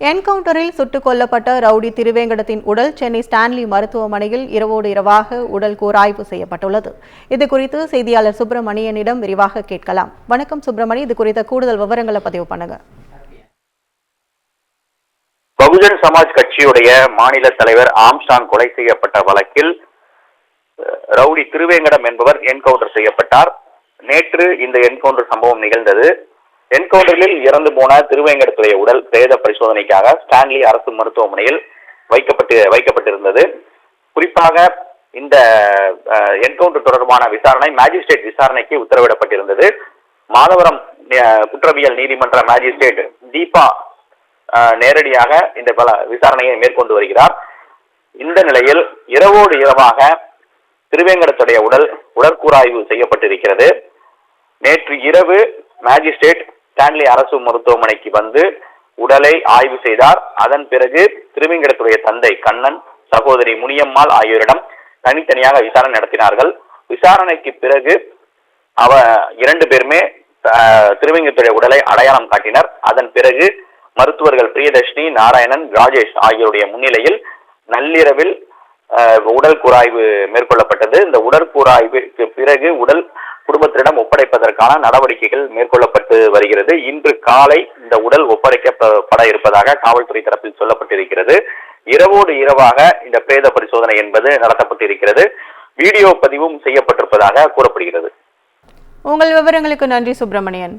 என்கவுண்டரில் சுட்டுக் கொல்லப்பட்ட ரவுடி திருவேங்கடத்தின் உடல் சென்னை ஸ்டான்லி மருத்துவமனையில் இரவோடு இரவாக உடல் கூராய்வு செய்யப்பட்டுள்ளது. இதுகுறித்து செய்தியாளர் சுப்பிரமணியனிடம் விரிவாக கேட்கலாம். வணக்கம் சுப்பிரமணி, இது குறித்த கூடுதல் விவரங்களை பதிவு பண்ணுங்க. பகுஜன் சமாஜ் கட்சியுடைய மாநில தலைவர் ஆம்ஸ்டாங் கொலை செய்யப்பட்ட வழக்கில் ரவுடி திருவேங்கடம் என்பவர் என்கவுண்டர் செய்யப்பட்டார். நேற்று இந்த என்கவுண்டர் சம்பவம் நிகழ்ந்தது. என்கவுண்டரில் இறந்து போன திருவேங்கடத்துடைய உடல் பிரேத பரிசோதனைக்காக ஸ்டான்லி அரசு மருத்துவமனையில் வைக்கப்பட்டிருந்தது. குறிப்பாக இந்த என்கவுண்டர் தொடர்பான விசாரணை மேஜிஸ்ட்ரேட் விசாரணைக்கு உத்தரவிடப்பட்டிருந்தது. மாதவரம் குற்றவியல் நீதிமன்ற மேஜிஸ்ட்ரேட் தீபா நேரடியாக இந்த விசாரணையை மேற்கொண்டு வருகிறார். இந்த நிலையில் இரவோடு இரவாக திருவேங்கடத்துடைய உடற்கூராய்வு செய்யப்பட்டிருக்கிறது. நேற்று இரவு மேஜிஸ்ட்ரேட் ஸ்டான்லி அரசு மருத்துவமனைக்கு வந்து உடலை ஆய்வு செய்தார். அதன் பிறகு திருவேங்கடத்துடைய தந்தை கண்ணன், சகோதரி முனியம்மாள் ஆகியோரிடம் தனித்தனியாக விசாரணை நடத்தினார்கள். விசாரணைக்கு பிறகு இரண்டு பேருமே திருவேங்கடத்துடைய உடலை அடையாளம் காட்டினர். அதன் பிறகு மருத்துவர்கள் பிரியதர்ஷினி, நாராயணன், ராஜேஷ் ஆகியோருடைய முன்னிலையில் நள்ளிரவில் உடல் கூராய்வு மேற்கொள்ளப்பட்டது. இந்த உடற்கூராய்வுக்கு பிறகு உடல் குடும்பத்திடம் ஒப்படைப்பதற்கான நடவடிக்கைகள் மேற்கொள்ளப்பட்டு வருகிறது. இன்று காலை இந்த உடல் ஒப்படைக்கப்பட இருப்பதாக காவல்துறை தரப்பில் சொல்லப்பட்டிருக்கிறது. இரவோடு இரவாக இந்த பிரேத பரிசோதனை என்பது நடத்தப்பட்டிருக்கிறது. வீடியோ பதிவும் செய்யப்பட்டிருப்பதாக கூறப்படுகிறது. உங்கள் விவரங்களுக்கு நன்றி சுப்பிரமணியன்.